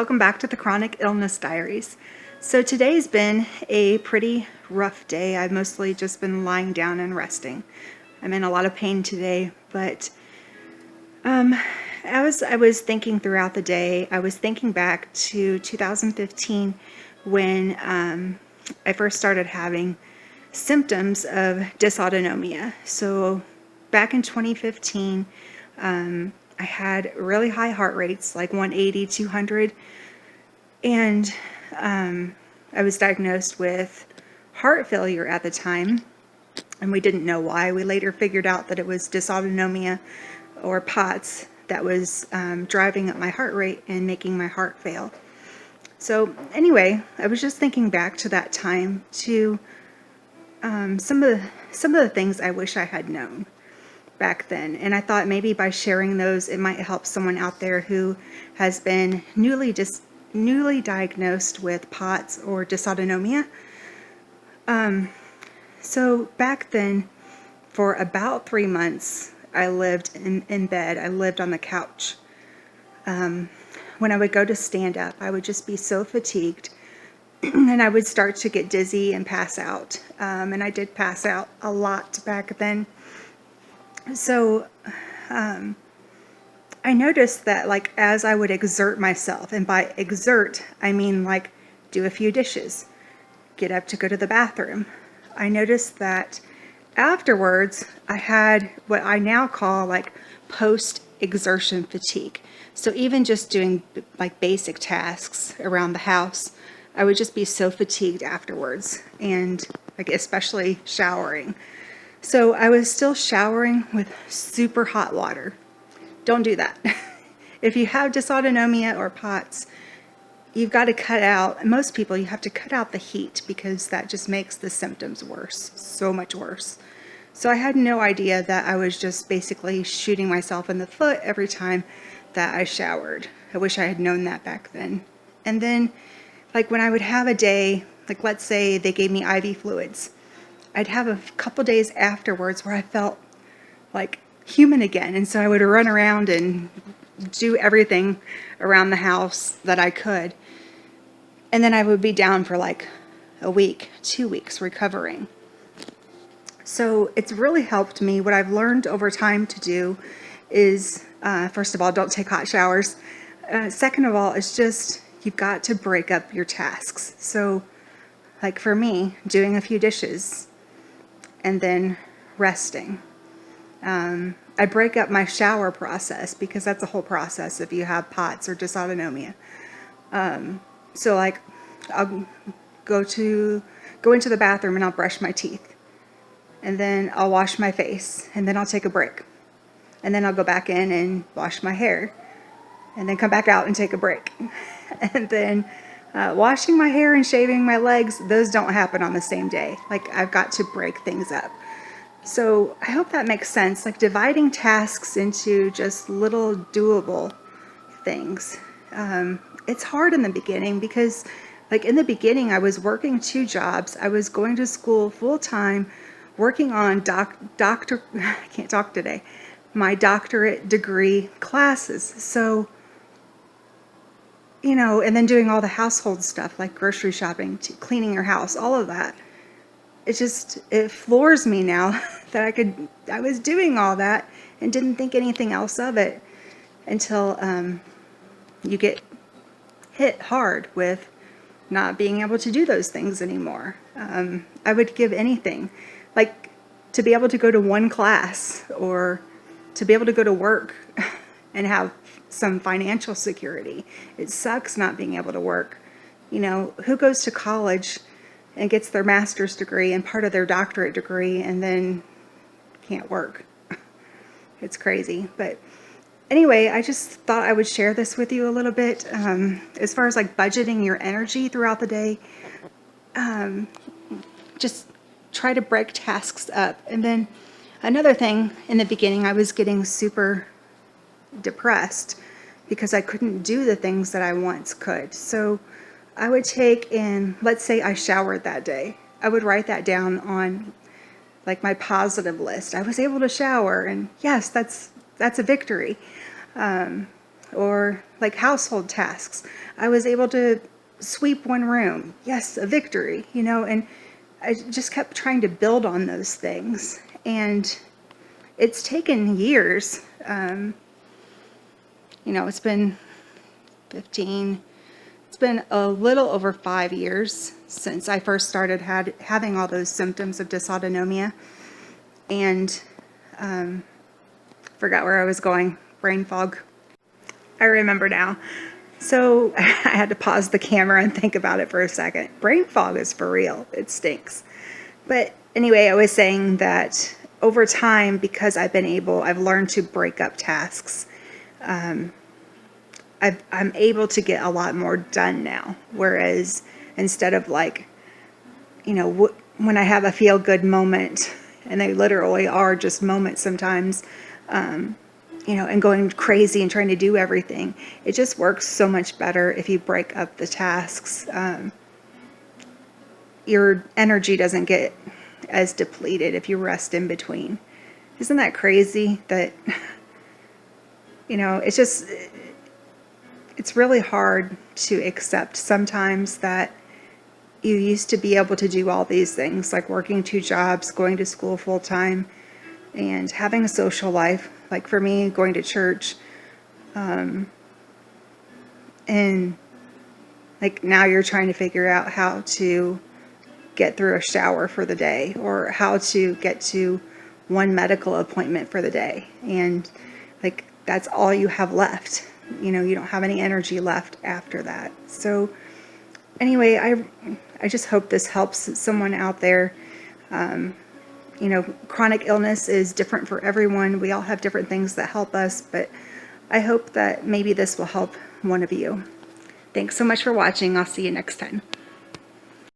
welcome back to the Chronic Illness Diaries. So today's been a pretty rough day. I've mostly just been lying down and resting. I'm in a lot of pain today, but as I was thinking throughout the day, I was thinking back to 2015 when I first started having symptoms of dysautonomia. So back in 2015, I had really high heart rates, like 180, 200, and I was diagnosed with heart failure at the time, and we didn't know why. We later figured out that it was dysautonomia, or POTS, that was driving up my heart rate and making my heart fail. So anyway, I was just thinking back to that time, to some of the things I wish I had known back then, and I thought maybe by sharing those it might help someone out there who has been newly diagnosed with POTS or dysautonomia. So back then, for about 3 months, I lived in bed. I lived on the couch. When I would go to stand up, I would just be so fatigued and I would start to get dizzy and pass out. And I did pass out a lot back then. So I noticed that, like, as I would exert myself, and by exert I mean like do a few dishes, get up to go to the bathroom, I noticed that afterwards I had what I now call like post exertion fatigue. So even just doing like basic tasks around the house, I would just be so fatigued afterwards, and like especially showering. So I was still showering with super hot water. Don't do that. If you have dysautonomia or POTS, you've got to cut out, most people, you have to cut out the heat, because that just makes the symptoms worse, so much worse. So I had no idea that I was just basically shooting myself in the foot every time that I showered. I wish I had known that back then. And then, like, when I would have a day, like let's say they gave me IV fluids, I'd have a couple days afterwards where I felt like human again. And so I would run around and do everything around the house that I could. And then I would be down for like a week, 2 weeks recovering. So it's really helped me. What I've learned over time to do is, first of all, don't take hot showers. Second of all, it's just, you've got to break up your tasks. So like for me, doing a few dishes and then resting. I break up my shower process, because that's a whole process if you have POTS or dysautonomia. So like I'll go into the bathroom and I'll brush my teeth, and then I'll wash my face, and then I'll take a break, and then I'll go back in and wash my hair, and then come back out and take a break. And then washing my hair and shaving my legs, those don't happen on the same day. Like, I've got to break things up. So I hope that makes sense, like dividing tasks into just little doable things. It's hard in the beginning, because like in the beginning I was working 2 jobs. I was going to school full time, working on I can't talk today, my doctorate degree classes. So, you know, and then doing all the household stuff like grocery shopping, cleaning your house, all of that. It floors me now that I was doing all that and didn't think anything else of it until you get hit hard with not being able to do those things anymore. I would give anything, like to be able to go to one class, or to be able to go to work and have some financial security. It sucks not being able to work. You know, who goes to college and gets their master's degree and part of their doctorate degree and then can't work? It's crazy. But anyway, I just thought I would share this with you a little bit. As far as like budgeting your energy throughout the day, just try to break tasks up. And then another thing, in the beginning I was getting super depressed because I couldn't do the things that I once could. So I would take in, let's say I showered that day, I would write that down on like my positive list. I was able to shower, and yes, that's a victory. or like household tasks. I was able to sweep one room. Yes, a victory, and I just kept trying to build on those things. And it's taken years. It's been 15, it's been a little over 5 years since I first started having all those symptoms of dysautonomia. And forgot where I was going. Brain fog. I remember now. So I had to pause the camera and think about it for a second. Brain fog is for real. It stinks. But anyway, I was saying that over time, because I've learned to break up tasks. I'm able to get a lot more done now. Whereas instead of when I have a feel good moment, and they literally are just moments sometimes, and going crazy and trying to do everything. It just works so much better if you break up the tasks. Your energy doesn't get as depleted if you rest in between. Isn't that crazy that, it's really hard to accept sometimes that you used to be able to do all these things, like working 2 jobs, going to school full time, and having a social life. Like for me, going to church, and like now you're trying to figure out how to get through a shower for the day, or how to get to one medical appointment for the day. And like, that's all you have left. You don't have any energy left after that. So anyway, I just hope this helps someone out there. Chronic illness is different for everyone. We all have different things that help us, but I hope that maybe this will help one of you. Thanks so much for watching. I'll see you next time.